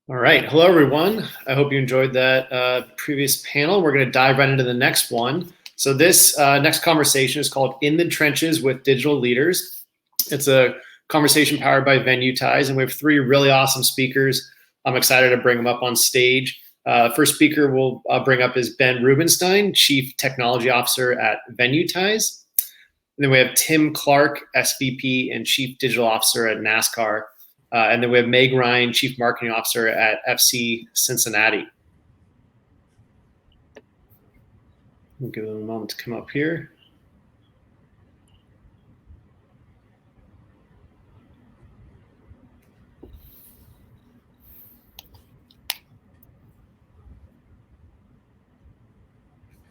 All right. Hello, everyone. I hope you enjoyed that previous panel. We're going to dive right into the next one. So this next conversation is called In the Trenches with Digital Leaders. It's a conversation powered by Venuetize, and we have three really awesome speakers. I'm excited to bring them up on stage. First speaker we'll bring up is Ben Rubenstein, Chief Technology Officer at Venuetize. And then we have Tim Clark, SVP and Chief Digital Officer at NASCAR. And then we have Meg Ryan, Chief Marketing Officer at FC Cincinnati. We'll give them a moment to come up here.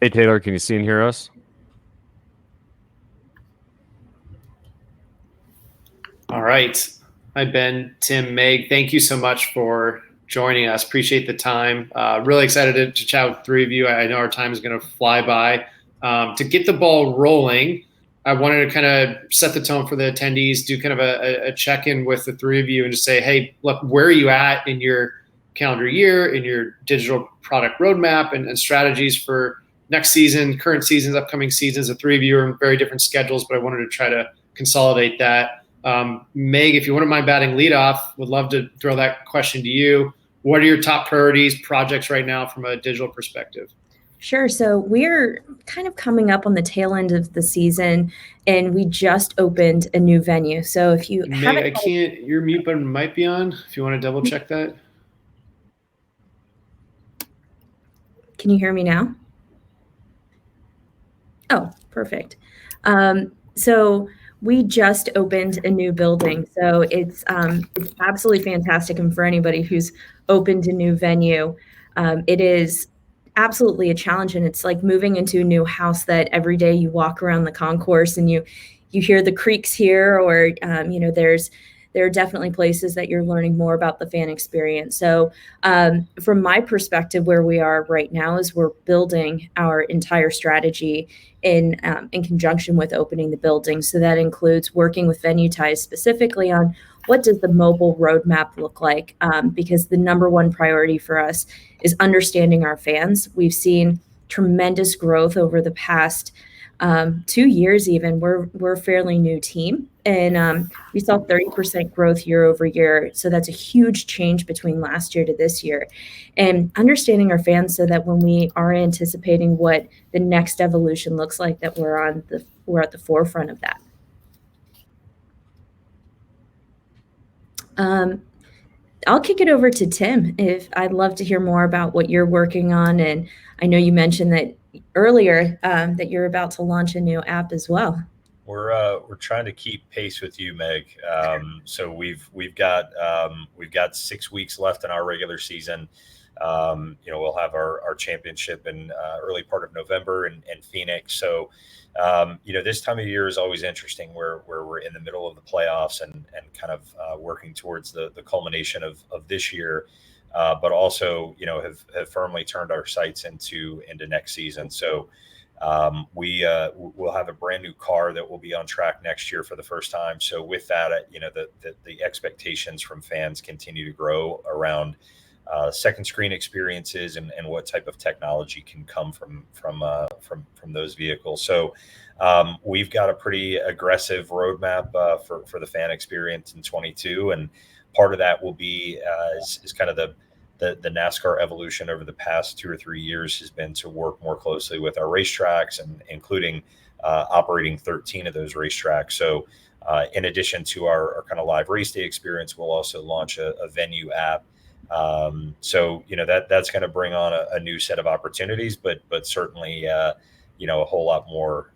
Hey, Taylor, can you see and hear us? All right. Hi, Ben, Tim, Meg. Thank you so much for joining us. Appreciate the time. Really excited to chat with three of you. I know our time is going to fly by. To get the ball rolling, I wanted to kind of set the tone for the attendees, do kind of a check-in with the three of you and just say, hey, look, where are you at in your calendar year, in your digital product roadmap and strategies for next season, current seasons, upcoming seasons? The three of you are in very different schedules, but I wanted to try to consolidate that. Meg, if you wouldn't mind batting leadoff, would love to throw that question to you. What are your top priorities, projects right now from a digital perspective? Sure. So we're kind of coming up on the tail end of the season, and we just opened a new venue. So if you Meg, I can't. Your mute button might be on. If you want to double check that. Can you hear me now? Oh, perfect. So we just opened a new building, so it's absolutely fantastic. And for anybody who's opened a new venue, it is absolutely a challenge, and it's like moving into a new house that every day you walk around the concourse and you hear the creaks here, or there are definitely places that you're learning more about the fan experience. So from my perspective, where we are right now is we're building our entire strategy in conjunction with opening the building. So that includes working with Venuetize specifically on what does the mobile roadmap look like, because the number one priority for us is understanding our fans. We've seen tremendous growth over the past 2 years. Even we're a fairly new team, and we saw 30% growth year over year. So that's a huge change between last year to this year, and understanding our fans so that when we are anticipating what the next evolution looks like, that we're at the forefront of that. I'll kick it over to Tim. I'd love to hear more about what you're working on, and I know you mentioned that earlier that you're about to launch a new app as well. We're trying to keep pace with you, Meg. So we've got 6 weeks left in our regular season. We'll have our championship in early part of November in Phoenix. So this time of year is always interesting, where we're in the middle of the playoffs and kind of working towards the culmination of this year. But also, have firmly turned our sights into next season. So we'll have a brand new car that will be on track next year for the first time. So with that, the expectations from fans continue to grow around second screen experiences and what type of technology can come from those vehicles. So we've got a pretty aggressive roadmap for the fan experience in 22, and part of that will be is kind of the NASCAR evolution over the past 2 or 3 years has been to work more closely with our racetracks, and including operating 13 of those racetracks. So in addition to our kind of live race day experience, we'll also launch a venue app. So that's going to bring on a new set of opportunities, but certainly a whole lot more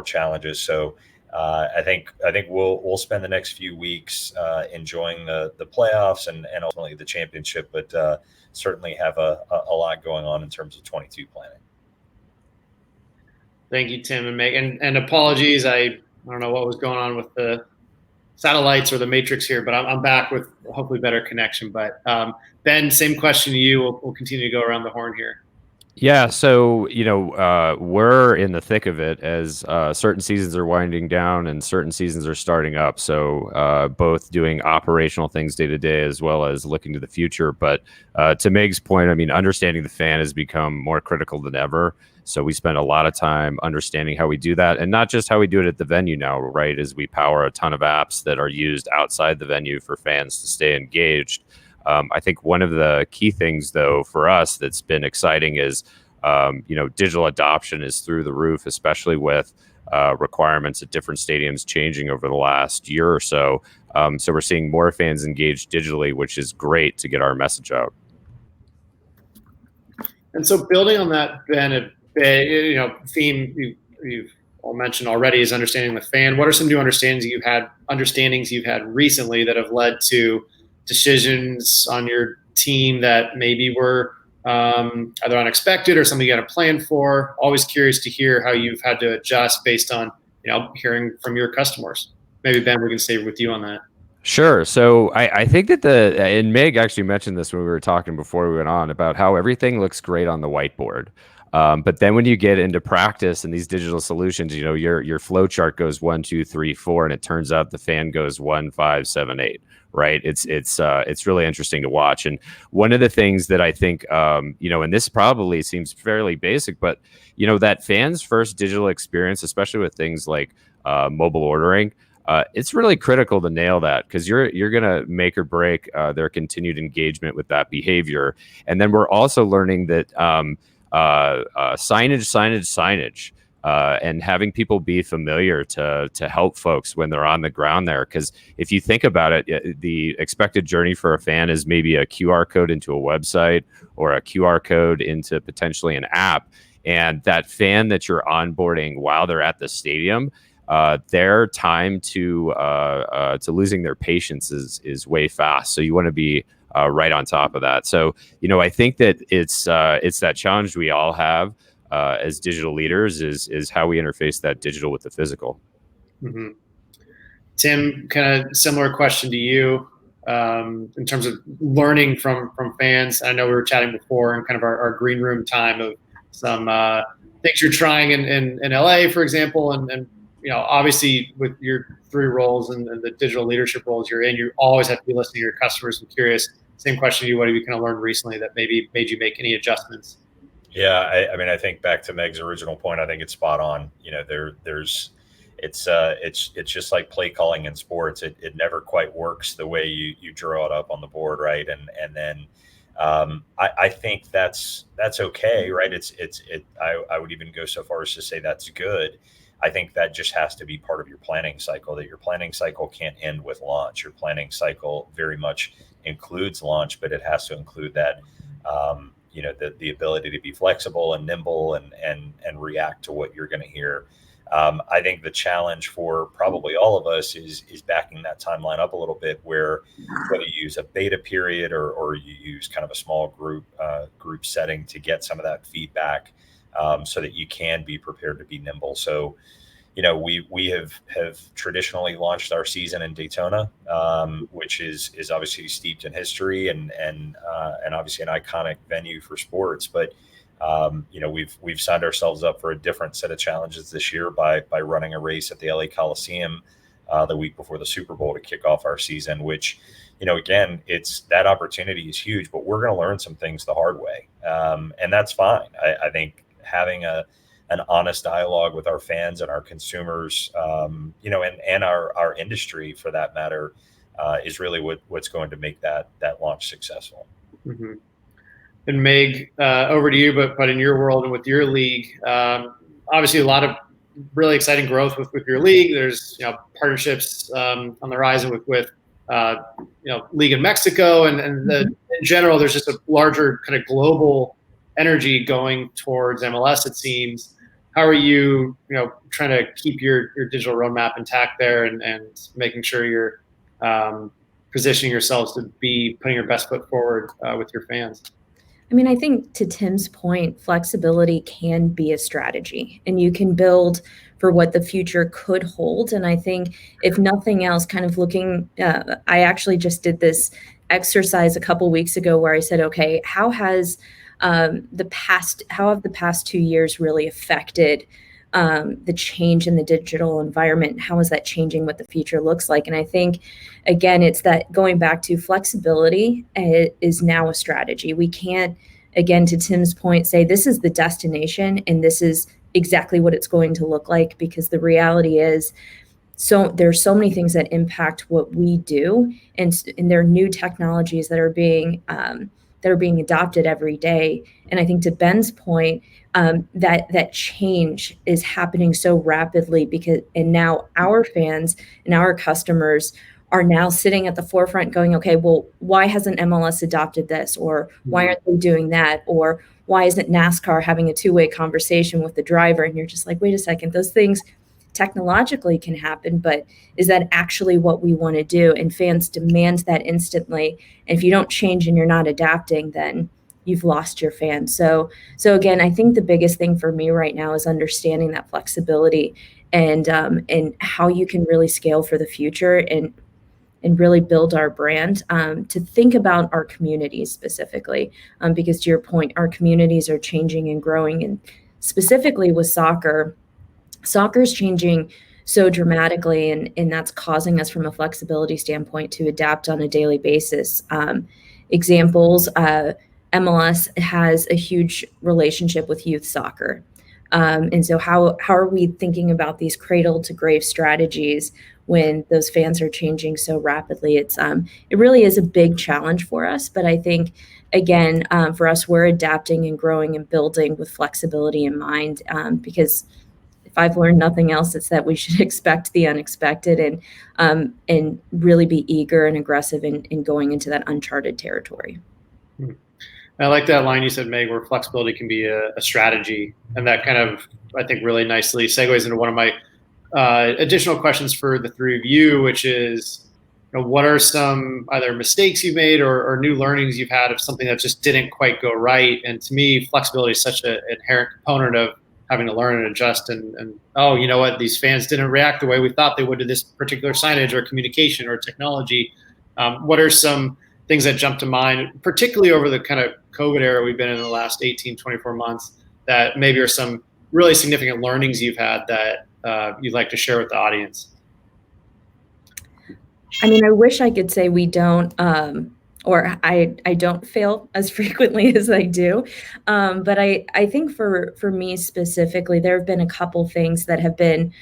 challenges. So I think we'll spend the next few weeks enjoying the playoffs and ultimately the championship, but certainly have a lot going on in terms of 22 planning. Thank you, Tim and Meg, and apologies. I don't know what was going on with the satellites or the matrix here, but I'm back with hopefully better connection. But Ben, same question to you. We'll continue to go around the horn here. Yeah, so we're in the thick of it as certain seasons are winding down and certain seasons are starting up. So both doing operational things day to day as well as looking to the future. But to Meg's point, I mean, understanding the fan has become more critical than ever. So we spend a lot of time understanding how we do that, and not just how we do it at the venue now, right? As we power a ton of apps that are used outside the venue for fans to stay engaged. I think one of the key things, though, for us that's been exciting is, digital adoption is through the roof, especially with requirements at different stadiums changing over the last year or so. So we're seeing more fans engaged digitally, which is great to get our message out. And so, building on that, Ben, theme you've all mentioned already is understanding the fan. What are some new understandings you've had recently that have led to decisions on your team that maybe were either unexpected or something you had a plan for? Always curious to hear how you've had to adjust based on hearing from your customers. Maybe Ben, we can stay with you on that. Sure. So I think that and Meg actually mentioned this when we were talking before we went on about how everything looks great on the whiteboard. But then when you get into practice and these digital solutions, your flow chart goes 1, 2, 3, 4, and it turns out the fan goes 1, 5, 7, 8. Right. It's really interesting to watch. And one of the things that I think, and this probably seems fairly basic, but that fans' first digital experience, especially with things like mobile ordering. It's really critical to nail that, because you're going to make or break their continued engagement with that behavior. And then we're also learning that signage, and having people be familiar to help folks when they're on the ground there. Because if you think about it, the expected journey for a fan is maybe a QR code into a website or a QR code into potentially an app. And that fan that you're onboarding while they're at the stadium, their time to losing their patience is way fast. So you want to be right on top of that. So I think that it's that challenge we all have as digital leaders is how we interface that digital with the physical. Mm-hmm. Tim, kind of similar question to you in terms of learning from fans. I know we were chatting before in kind of our green room time of some things you're trying in LA, for example, and obviously with your 3 roles and the digital leadership roles you're in, you always have to be listening to your customers. I'm curious, same question to you, what have you kind of learned recently that maybe made you make any adjustments? Yeah, I mean, I think back to Meg's original point, I think it's spot on. It's just like play calling in sports. It never quite works the way you draw it up on the board, right? And then I think that's okay, right? I would even go so far as to say that's good. I think that just has to be part of your planning cycle, that your planning cycle can't end with launch. Your planning cycle very much includes launch, but it has to include that, the ability to be flexible and nimble and react to what you're going to hear. I think the challenge for probably all of us is backing that timeline up a little bit, where whether you use a beta period or you use kind of a small group setting to get some of that feedback, so that you can be prepared to be nimble. So, we have traditionally launched our season in Daytona, which is obviously steeped in history and obviously an iconic venue for sports. But we've signed ourselves up for a different set of challenges this year by running a race at the LA Coliseum the week before the Super Bowl to kick off our season, which, again, it's that opportunity is huge, but we're going to learn some things the hard way. And that's fine. I think having an honest dialogue with our fans and our consumers, and our industry for that matter, is really what's going to make that launch successful. Mm-hmm. And Meg, over to you, but in your world and with your league, obviously a lot of really exciting growth with your league. There's partnerships on the horizon with league in Mexico, and in general, there's just a larger kind of global energy going towards MLS, it seems. How are you, trying to keep your digital roadmap intact there and making sure you're positioning yourselves to be putting your best foot forward with your fans? I mean, I think to Tim's point, flexibility can be a strategy, and you can build for what the future could hold. And I think if nothing else, kind of looking, I actually just did this exercise a couple weeks ago where I said, okay, how has how have the past 2 years really affected the change in the digital environment? How is that changing what the future looks like? And I think, again, it's that going back to flexibility is now a strategy. We can't, again, to Tim's point, say this is the destination and this is exactly what it's going to look like, because the reality is, so there's so many things that impact what we do, and there are new technologies that are being adopted every day. And I think to Ben's point, that change is happening so rapidly, and now our fans and our customers are now sitting at the forefront going, okay, well, why hasn't MLS adopted this? Or why aren't they doing that? Or why isn't NASCAR having a two-way conversation with the driver? And you're just like, wait a second, those things technologically can happen, but is that actually what we want to do? And fans demand that instantly. And if you don't change and you're not adapting, then you've lost your fans. So again, I think the biggest thing for me right now is understanding that flexibility and how you can really scale for the future and really build our brand, to think about our communities specifically, because to your point, our communities are changing and growing, and specifically with soccer is changing so dramatically, and that's causing us from a flexibility standpoint to adapt on a daily basis. Examples, MLS has a huge relationship with youth soccer. And so how are we thinking about these cradle to grave strategies when those fans are changing so rapidly? It really is a big challenge for us, but I think, again, for us, we're adapting and growing and building with flexibility in mind, because if I've learned nothing else, it's that we should expect the unexpected and really be eager and aggressive in going into that uncharted territory. I like that line you said, Meg, where flexibility can be a strategy. And that kind of, I think, really nicely segues into one of my additional questions for the three of you, which is, what are some either mistakes you've made or new learnings you've had of something that just didn't quite go right? And to me, flexibility is such an inherent component of having to learn and adjust and oh, you know what, these fans didn't react the way we thought they would to this particular signage or communication or technology. What are some things that jump to mind, particularly over the kind of COVID era we've been in the last 18, 24 months, that maybe are some really significant learnings you've had that you'd like to share with the audience? I mean, I wish I could say we don't, or I don't fail as frequently as I do. But I think for me specifically, there have been a couple things that have been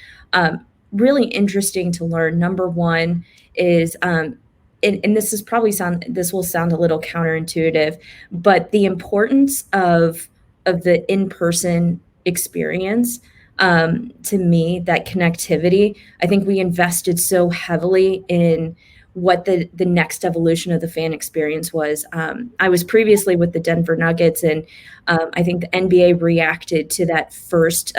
really interesting to learn. Number one is, and this will sound a little counterintuitive, but the importance of the in-person experience. To me, that connectivity, I think we invested so heavily in what the next evolution of the fan experience was. I was previously with the Denver Nuggets, and I think the NBA reacted to that first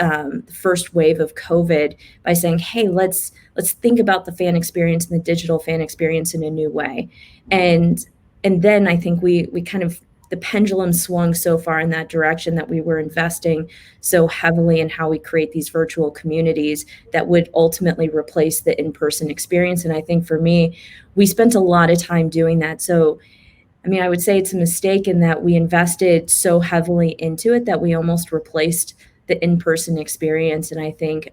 wave of COVID by saying, "Hey, let's think about the fan experience and the digital fan experience in a new way." And then I think we kind of, the pendulum swung so far in that direction that we were investing so heavily in how we create these virtual communities that would ultimately replace the in-person experience. And I think for me, we spent a lot of time doing that. So, I mean, I would say it's a mistake in that we invested so heavily into it that we almost replaced the in-person experience. And I think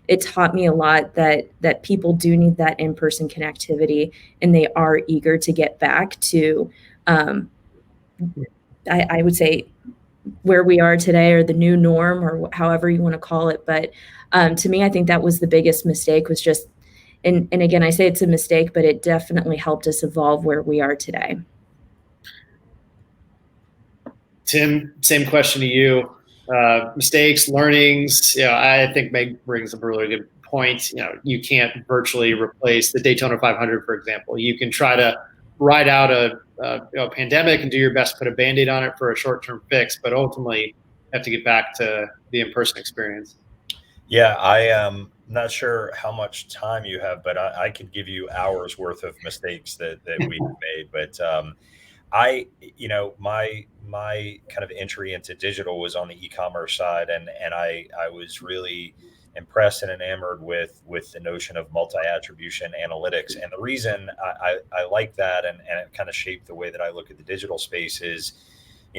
it taught me a lot that people do need that in-person connectivity, and they are eager to get back to I would say where we are today, or the new norm, or however you want to call it. But to me, I think that was the biggest mistake, was just, and again, I say it's a mistake, but it definitely helped us evolve where we are today. Tim, same question to you. Mistakes, learnings. I think Meg brings up a really good point. You can't virtually replace the Daytona 500, for example. You can try to ride out a pandemic and do your best to put a Band-Aid on it for a short-term fix, but ultimately you have to get back to the in-person experience. Yeah, I am not sure how much time you have, but I could give you hours worth of mistakes that we've made. But my kind of entry into digital was on the e-commerce side, and I was really impressed and enamored with the notion of multi-attribution analytics. And the reason I like that, and it kind of shaped the way that I look at the digital space, is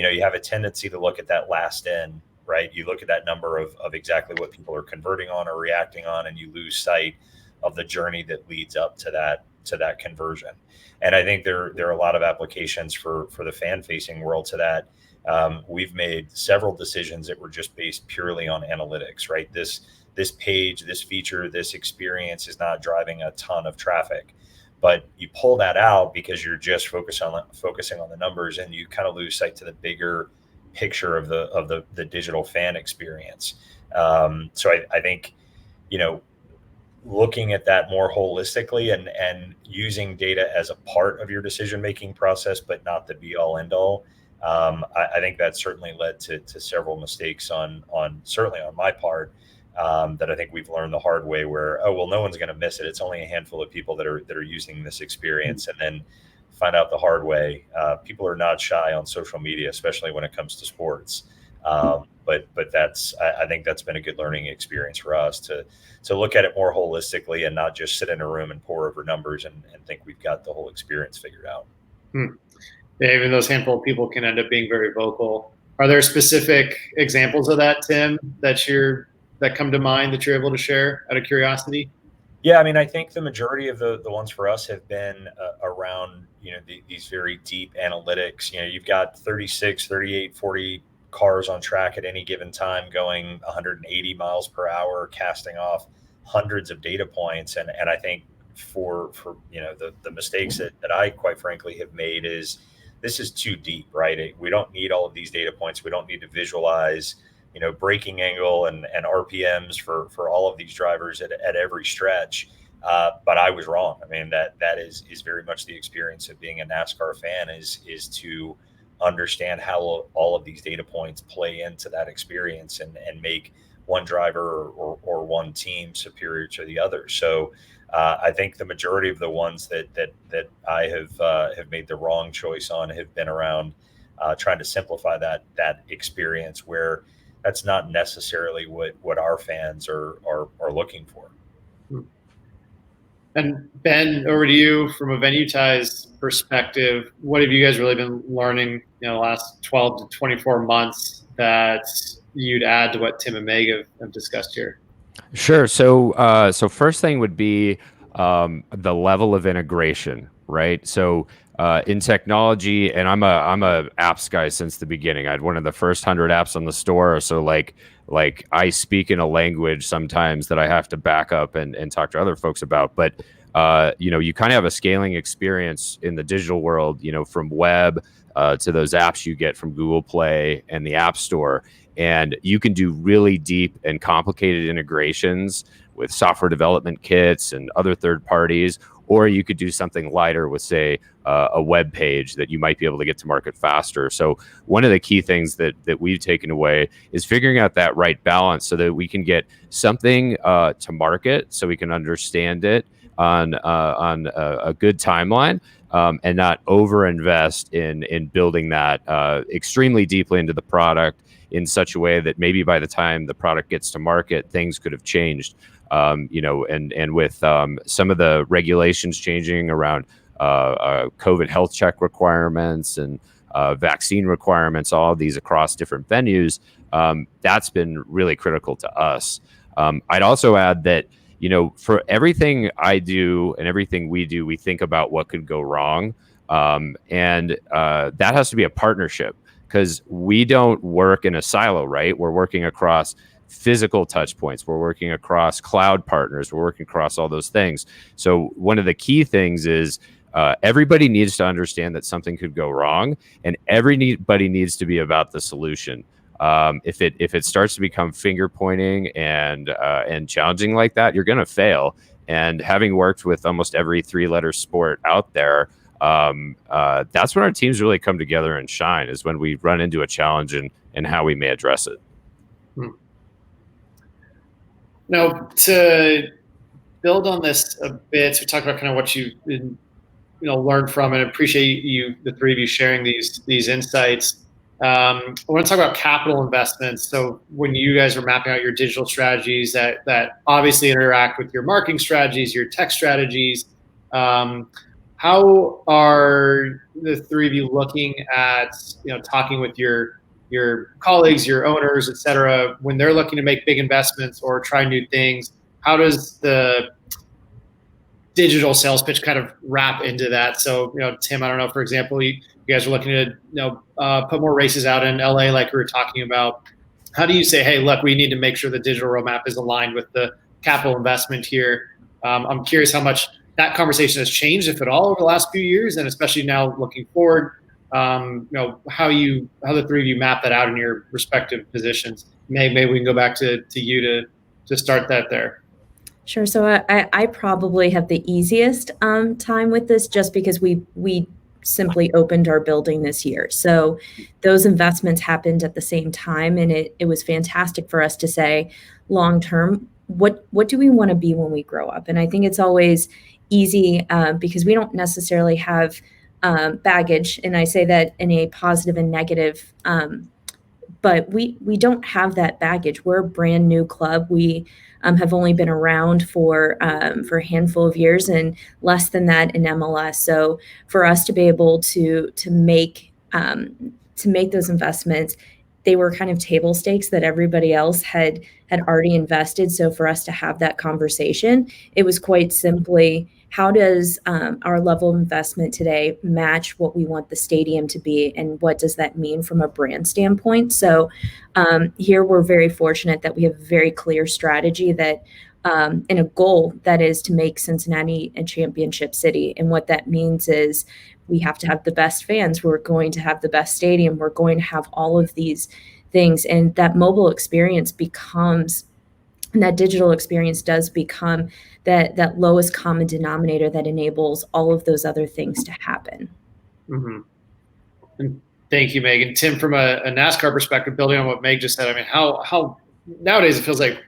you have a tendency to look at that last in, right? You look at that number of exactly what people are converting on or reacting on, and you lose sight of the journey that leads up to that conversion. And I think there are a lot of applications for the fan facing world to that. We've made several decisions that were just based purely on analytics, right? This page, this feature, this experience is not driving a ton of traffic, but you pull that out because you're just focusing on the numbers, and you kind of lose sight to the bigger picture of the digital fan experience. So I think, looking at that more holistically and using data as a part of your decision-making process, but not the be all end all. I think that certainly led to several mistakes certainly on my part, that I think we've learned the hard way, where, oh, well, no one's going to miss it. It's only a handful of people that are using this experience. And then find out the hard way. People are not shy on social media, especially when it comes to sports. But I think that's been a good learning experience for us to look at it more holistically and not just sit in a room and pore over numbers and think we've got the whole experience figured out. Yeah, even those handful of people can end up being very vocal. Are there specific examples of that, Tim, that come to mind that you're able to share out of curiosity? Yeah, I mean, I think the majority of the ones for us have been around, these very deep analytics. You've got 36, 38, 40 cars on track at any given time going 180 miles per hour, casting off hundreds of data points. And I think for the mistakes that I quite frankly have made is this is too deep, right? We don't need all of these data points. We don't need to visualize braking angle and RPMs for all of these drivers at every stretch. But I was wrong. I mean, that is very much the experience of being a NASCAR fan is to understand how all of these data points play into that experience and make one driver or one team superior to the other. So I think the majority of the ones that I have made the wrong choice on have been around trying to simplify that experience, where that's not necessarily what our fans are looking for. And Ben, over to you from a Venuetize perspective. What have you guys really been learning the last 12 to 24 months that you'd add to what Tim and Meg have discussed here? Sure. So first thing would be the level of integration, right? So in technology, and I'm a apps guy since the beginning. I had one of the first 100 apps on the store. So like I speak in a language sometimes that I have to back up and talk to other folks about. But you kind of have a scaling experience in the digital world, from web to those apps you get from Google Play and the App Store. And you can do really deep and complicated integrations with software development kits and other third parties, or you could do something lighter with, say, a web page that you might be able to get to market faster. So one of the key things that we've taken away is figuring out that right balance so that we can get something to market, so we can understand it on a good timeline, and not overinvest in building that extremely deeply into the product in such a way that maybe by the time the product gets to market, things could have changed. And with some of the regulations changing around COVID health check requirements and vaccine requirements, all of these across different venues, that's been really critical to us. I'd also add that, for everything I do and everything we do, we think about what could go wrong. And that has to be a partnership, because we don't work in a silo, right? We're working across physical touch points. We're working across cloud partners. We're working across all those things. So one of the key things is everybody needs to understand that something could go wrong, and everybody needs to be about the solution. If it starts to become finger pointing and challenging like that, you're going to fail. And having worked with almost every 3-letter sport out there, that's when our teams really come together and shine, is when we run into a challenge and how we may address it. Now, to build on this a bit, so we talked about kind of what you've learned from, and appreciate the three of you sharing these insights. I want to talk about capital investments. So when you guys are mapping out your digital strategies that obviously interact with your marketing strategies, your tech strategies, how are the three of you looking at, talking with your colleagues, your owners, et cetera, when they're looking to make big investments or try new things? How does the digital sales pitch kind of wrap into that? So, Tim, I don't know, for example, you guys are looking to, put more races out in LA, like we were talking about. How do you say, hey, look, we need to make sure the digital roadmap is aligned with the capital investment here? I'm curious how much that conversation has changed, if at all, over the last few years, and especially now looking forward. How the three of you map that out in your respective positions. Maybe we can go back to you to start that there. Sure. So I probably have the easiest time with this, just because we simply opened our building this year. So those investments happened at the same time, and it was fantastic for us to say, long term, what do we want to be when we grow up? And I think it's always easy because we don't necessarily have baggage, and I say that in a positive and negative. But we don't have that baggage. We're a brand new club. We have only been around for a handful of years, and less than that in MLS. So for us to be able to make those investments, they were kind of table stakes that everybody else had already invested. So for us to have that conversation, it was quite simply, how does our level of investment today match what we want the stadium to be, and what does that mean from a brand standpoint? So here we're very fortunate that we have a very clear strategy that and a goal that is to make Cincinnati a championship city. And what that means is we have to have the best fans. We're going to have the best stadium. We're going to have all of these things. And that mobile experience becomes, and that digital experience does become that lowest common denominator that enables all of those other things to happen. Mm-hmm. And thank you, Meg. And Tim, from a NASCAR perspective, building on what Meg just said, I mean, how nowadays it feels like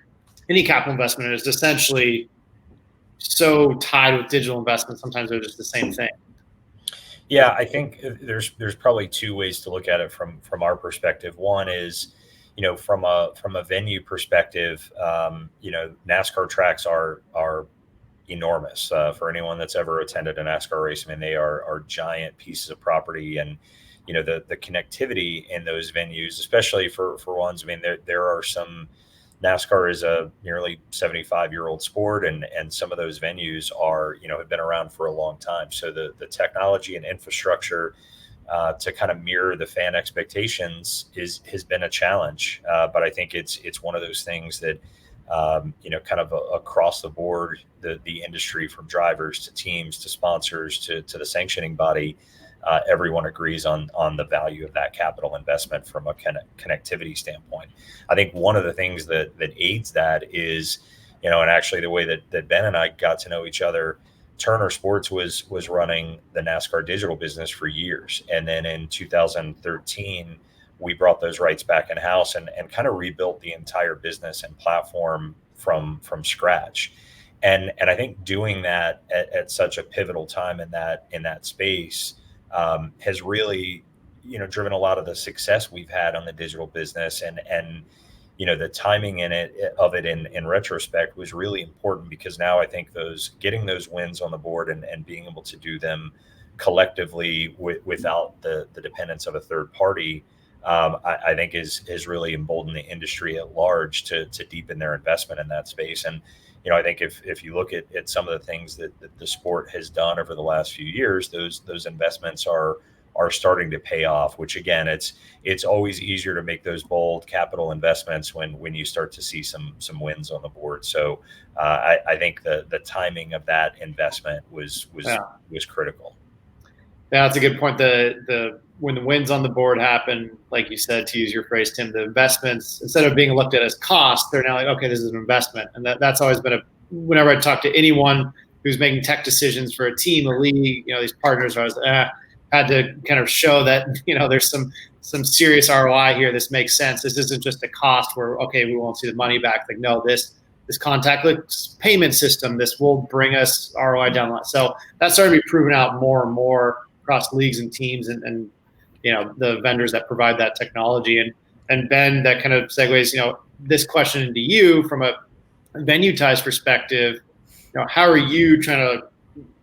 any capital investment is essentially so tied with digital investment. Sometimes they're just the same thing. Yeah, I think there's probably two ways to look at it from our perspective. One is, from a venue perspective, NASCAR tracks are enormous. For anyone that's ever attended a NASCAR race, I mean, they are giant pieces of property, and the connectivity in those venues, especially for ones. I mean, there are some. NASCAR is a nearly 75-year-old sport, and some of those venues are, have been around for a long time. So the technology and infrastructure to kind of mirror the fan expectations has been a challenge. But I think it's one of those things that, kind of across the board, the industry, from drivers to teams to sponsors to the sanctioning body, everyone agrees on the value of that capital investment from a connectivity standpoint. I think one of the things that aids that is, and actually the way that Ben and I got to know each other, Turner Sports was running the NASCAR digital business for years. And then in 2013, we brought those rights back in house and kind of rebuilt the entire business and platform from scratch. And I think doing that at such a pivotal time in that space has really, driven a lot of the success we've had on the digital business, and the timing of it in retrospect was really important, because now I think getting those wins on the board and being able to do them collectively without the dependence of a third party, I think has really emboldened the industry at large to deepen their investment in that space. And I think if you look at some of the things that the sport has done over the last few years, those investments are starting to pay off, which again, it's always easier to make those bold capital investments when you start to see some wins on the board. So I think the timing of that investment was critical. Yeah, that's a good point. When the wins on the board happen, like you said, to use your phrase, Tim, the investments, instead of being looked at as cost, they're now like, okay, this is an investment. And that's always been whenever I talk to anyone who's making tech decisions for a team, a league, these partners are always had to kind of show that, there's some serious ROI here. This makes sense. This isn't just a cost where, okay, we won't see the money back. Like, no, this contactless payment system, this will bring us ROI down the line. So that's starting to be proven out more and more across leagues and teams and the vendors that provide that technology. And Ben, that kind of segues, this question into you from a Venuetize perspective. How are you trying to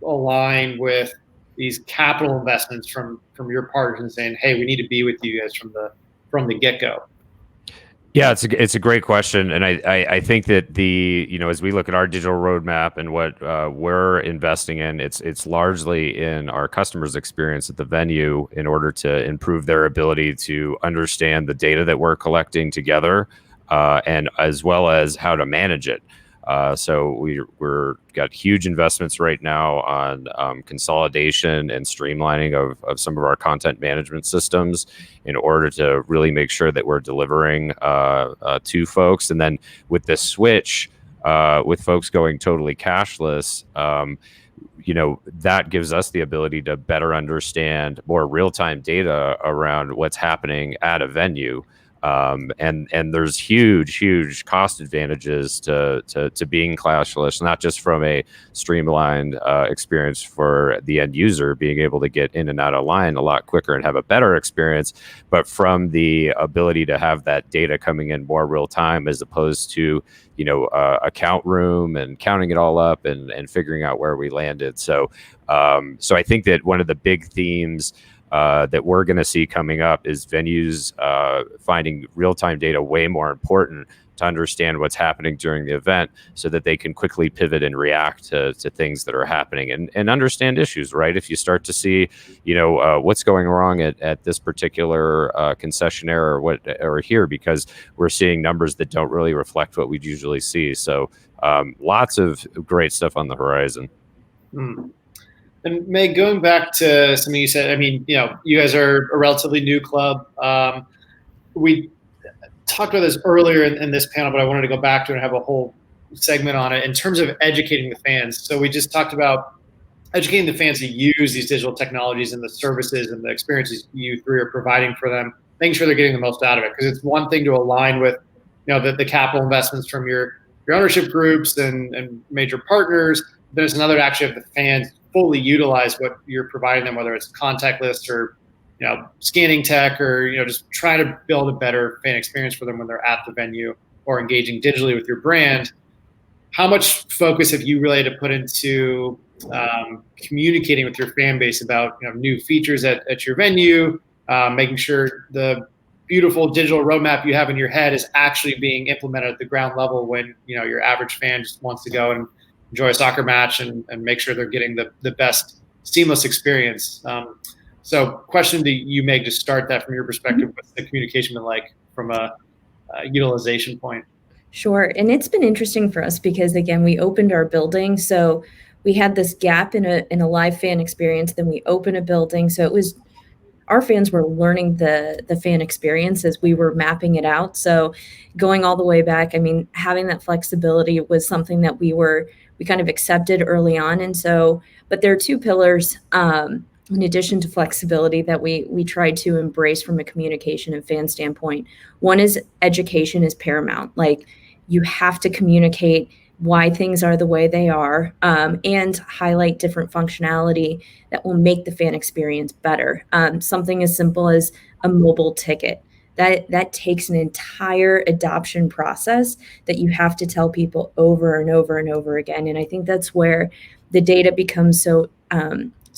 align with these capital investments from your partners and saying, hey, we need to be with you guys from the get-go? Yeah, it's a great question, and I think that as we look at our digital roadmap and what we're investing in, it's largely in our customers' experience at the venue in order to improve their ability to understand the data that we're collecting together, and as well as how to manage it. So we're got huge investments right now on consolidation and streamlining of some of our content management systems in order to really make sure that we're delivering to folks. And then with this switch, with folks going totally cashless, that gives us the ability to better understand more real-time data around what's happening at a venue. And there's huge cost advantages to being cashless, not just from a streamlined experience for the end user being able to get in and out of line a lot quicker and have a better experience, but from the ability to have that data coming in more real time as opposed to a count room and counting it all up and figuring out where we landed. So I think that one of the big themes that we're going to see coming up is venues finding real-time data way more important to understand what's happening during the event so that they can quickly pivot and react to things that are happening and understand issues, right? If you start to see, what's going wrong at this particular concessionaire or here, because we're seeing numbers that don't really reflect what we'd usually see. So lots of great stuff on the horizon. Mm. And Meg, going back to something you said, I mean, you guys are a relatively new club. We talked about this earlier in this panel, but I wanted to go back to it and have a whole segment on it in terms of educating the fans. So we just talked about educating the fans to use these digital technologies and the services and the experiences you three are providing for them, making sure they're getting the most out of it. Because it's one thing to align with, the capital investments from your ownership groups and major partners. There's another to actually have the fans fully utilize what you're providing them, whether it's contactless or scanning tech or just trying to build a better fan experience for them when they're at the venue or engaging digitally with your brand. How much focus have you really had to put into communicating with your fan base about new features at your venue, making sure the beautiful digital roadmap you have in your head is actually being implemented at the ground level when your average fan just wants to go and enjoy a soccer match and make sure they're getting the best seamless experience. So question to you, Meg, to start that from your perspective, what's the communication been like from a utilization point? Sure. And it's been interesting for us because, again, we opened our building. So we had this gap in a live fan experience. Then we opened a building. So it was our fans were learning the fan experience as we were mapping it out. So going all the way back, I mean, having that flexibility was something that we kind of accepted early on. And so, but there are two pillars in addition to flexibility that we tried to embrace from a communication and fan standpoint. One is education is paramount. Like, you have to communicate why things are the way they are, and highlight different functionality that will make the fan experience better. Something as simple as a mobile ticket. That takes an entire adoption process that you have to tell people over and over and over again. And I think that's where the data becomes so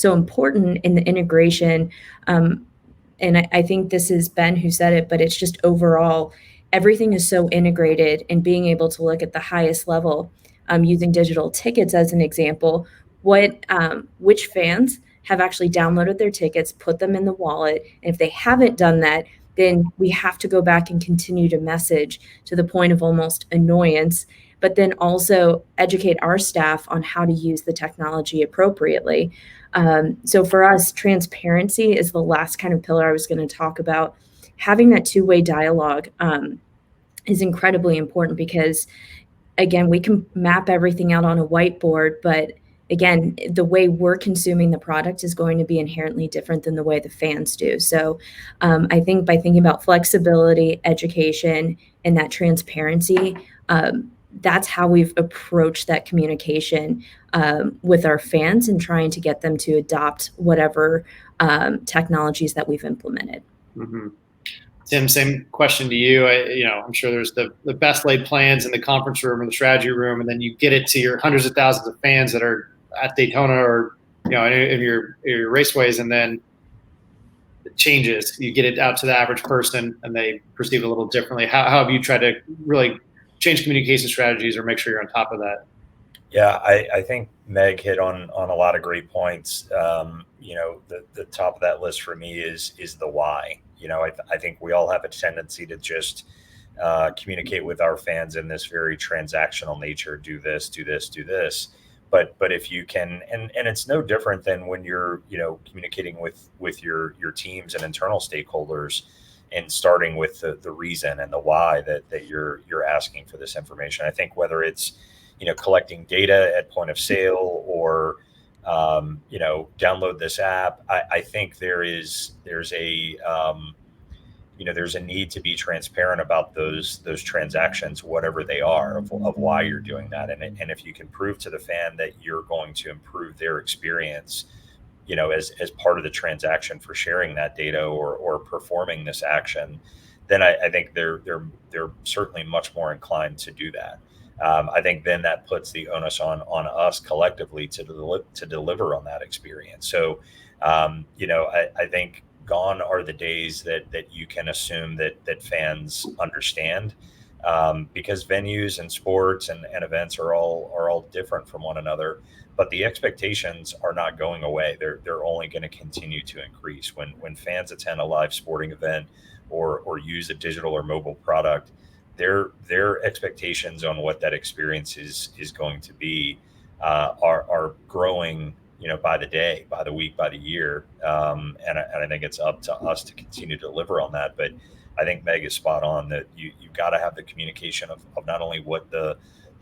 important in the integration. And I think this is Ben who said it, but it's just overall, everything is so integrated, and being able to look at the highest level, using digital tickets as an example, which fans have actually downloaded their tickets, put them in the wallet. And if they haven't done that, then we have to go back and continue to message to the point of almost annoyance, but then also educate our staff on how to use the technology appropriately. So for us, transparency is the last kind of pillar I was going to talk about. Having that two-way dialogue is incredibly important because, again, we can map everything out on a whiteboard, but again, the way we're consuming the product is going to be inherently different than the way the fans do. So I think by thinking about flexibility, education, and that transparency, that's how we've approached that communication with our fans and trying to get them to adopt whatever technologies that we've implemented. Mm-hmm. Tim, same question to you. I'm sure there's the best laid plans in the conference room or the strategy room, and then you get it to your hundreds of thousands of fans that are at Daytona or in your raceways, and then it changes. You get it out to the average person, and they perceive it a little differently. How have you tried to really change communication strategies or make sure you're on top of that? Yeah, I think Meg hit on a lot of great points. The top of that list for me is the why. I think we all have a tendency to just communicate with our fans in this very transactional nature. Do this, do this, do this. But if you can, and it's no different than when you're communicating with your teams and internal stakeholders, and starting with the reason and the why that you're asking for this information. I think whether it's collecting data at point of sale or download this app, I think there's a need to be transparent about those transactions, whatever they are, of why you're doing that. And if you can prove to the fan that you're going to improve their experience, as part of the transaction for sharing that data or performing this action, then I think they're certainly much more inclined to do that. I think then that puts the onus on us collectively to deliver on that experience. So, I think gone are the days that you can assume that fans understand, because venues and sports and events are all different from one another. But the expectations are not going away. They're only going to continue to increase. When fans attend a live sporting event or use a digital or mobile product, their expectations on what that experience is going to be are growing, by the day, by the week, by the year. And I think it's up to us to continue to deliver on that. But I think Meg is spot on that you've got to have the communication of not only what the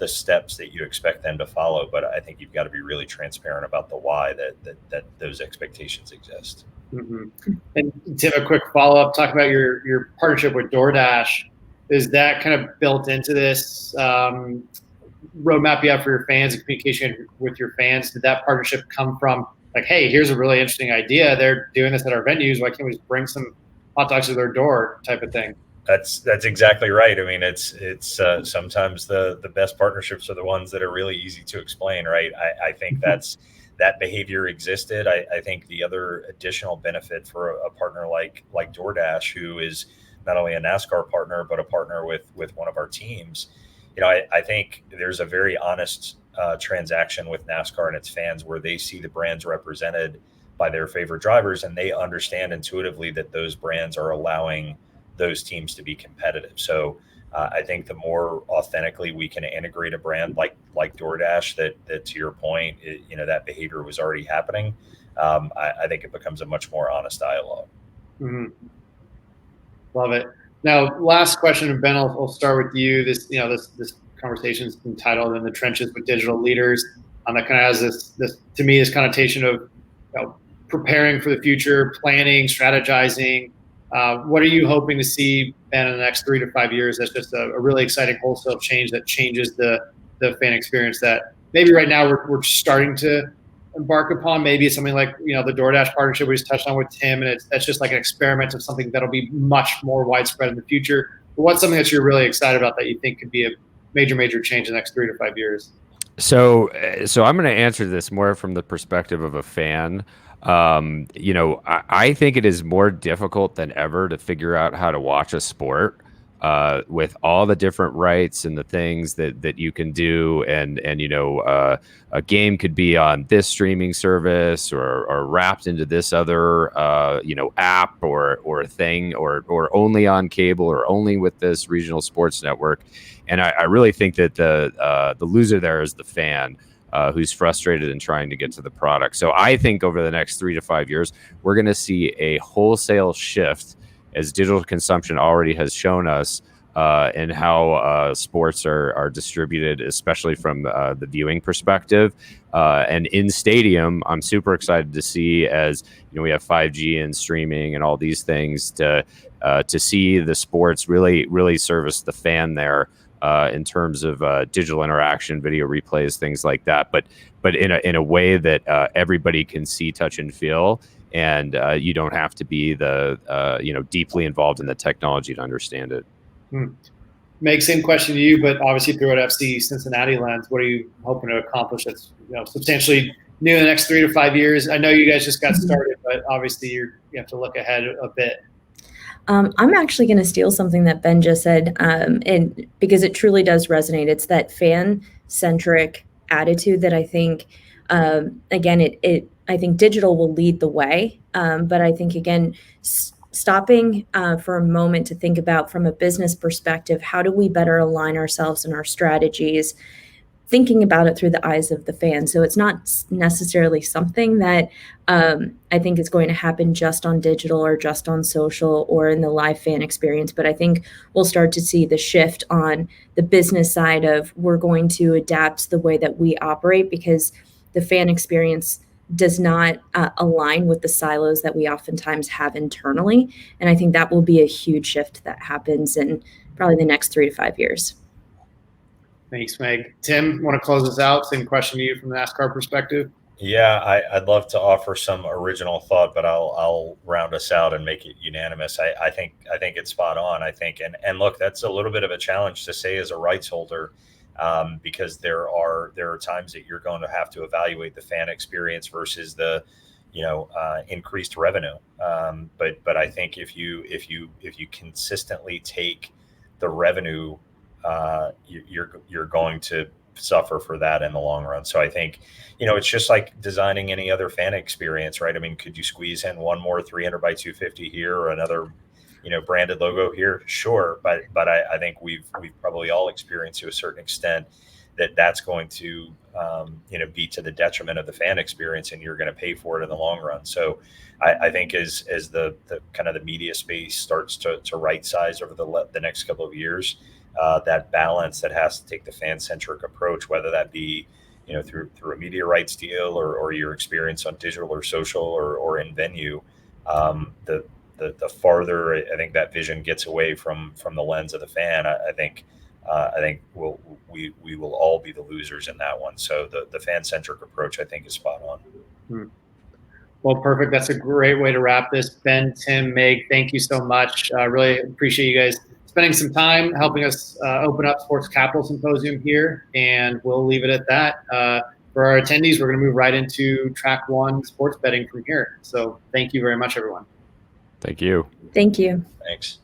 steps that you expect them to follow, but I think you've got to be really transparent about the why that those expectations exist. Mm-hmm. And Tim, a quick follow-up, talk about your partnership with DoorDash. Is that kind of built into this roadmap you have for your fans and communication with your fans? Did that partnership come from like, hey, here's a really interesting idea, they're doing this at our venues, why can't we just bring some hot dogs to their door type of thing? That's exactly right. I mean, it's sometimes the best partnerships are the ones that are really easy to explain, right? I think that behavior existed. I think the other additional benefit for a partner like DoorDash, who is not only a NASCAR partner, but a partner with one of our teams, I think there's a very honest transaction with NASCAR and its fans where they see the brands represented by their favorite drivers, and they understand intuitively that those brands are allowing those teams to be competitive. So I think the more authentically we can integrate a brand like DoorDash, that to your point, that behavior was already happening. I think it becomes a much more honest dialogue. Mm-hmm. Love it. Now, last question, Ben, I'll start with you. This conversation is entitled "In the Trenches with Digital Leaders." That kind of has this to me, this connotation of preparing for the future, planning, strategizing. What are you hoping to see, Ben, in the next 3 to 5 years? That's just a really exciting wholesale change that changes the fan experience that maybe right now we're starting to embark upon. Maybe it's something like the DoorDash partnership we just touched on with Tim, and that's just like an experiment of something that'll be much more widespread in the future. But what's something that you're really excited about that you think could be a major change in the next 3 to 5 years? So I'm going to answer this more from the perspective of a fan. I think it is more difficult than ever to figure out how to watch a sport with all the different rights and the things that you can do. And a game could be on this streaming service or wrapped into this other, app or thing, or only on cable or only with this regional sports network. And I really think that the loser there is the fan. Who's frustrated and trying to get to the product. So I think over the next 3 to 5 years, we're going to see a wholesale shift, as digital consumption already has shown us, in how sports are distributed, especially from the viewing perspective. And in stadium, I'm super excited to see, as we have 5G and streaming and all these things, to see the sports really service the fan there. In terms of digital interaction, video replays, things like that, but in a way that everybody can see, touch, and feel, and you don't have to be deeply involved in the technology to understand it. Meg, same question to you, but obviously through an FC Cincinnati lens, what are you hoping to accomplish that's substantially new in the next 3 to 5 years? I know you guys just got started, but obviously you have to look ahead a bit. I'm actually going to steal something that Ben just said, and because it truly does resonate. It's that fan-centric attitude that I think, again, I think digital will lead the way, but I think, again, stopping for a moment to think about, from a business perspective, how do we better align ourselves and our strategies, thinking about it through the eyes of the fan. So it's not necessarily something that I think is going to happen just on digital or just on social or in the live fan experience. But I think we'll start to see the shift on the business side of, we're going to adapt the way that we operate, because the fan experience does not align with the silos that we oftentimes have internally. And I think that will be a huge shift that happens in probably the next 3 to 5 years. Thanks, Meg. Tim, want to close us out? Same question to you from the NASCAR perspective. Yeah, I'd love to offer some original thought, but I'll round us out and make it unanimous. I think it's spot on. I think, and look, that's a little bit of a challenge to say as a rights holder, because there are times that you're going to have to evaluate the fan experience versus the increased revenue. But I think if you consistently take the revenue, you're going to suffer for that in the long run. So I think, it's just like designing any other fan experience, right? I mean, could you squeeze in one more 300 by 250 here or another, branded logo here? Sure. But I think we've probably all experienced to a certain extent that's going to, be to the detriment of the fan experience, and you're going to pay for it in the long run. So I think as the kind of the media space starts to right size over the next couple of years, that balance that has to take the fan-centric approach, whether that be through a media rights deal or your experience on digital or social or in venue, the farther I think that vision gets away from the lens of the fan, I think we will all be the losers in that one. So the fan-centric approach, I think, is spot on. Well, perfect. That's a great way to wrap this. Ben, Tim, Meg, thank you so much. Really appreciate you guys spending some time helping us open up Sports Capital Symposium here, and we'll leave it at that. For our attendees, we're going to move right into track 1 sports betting from here. So thank you very much, everyone. Thank you. Thank you. Thanks.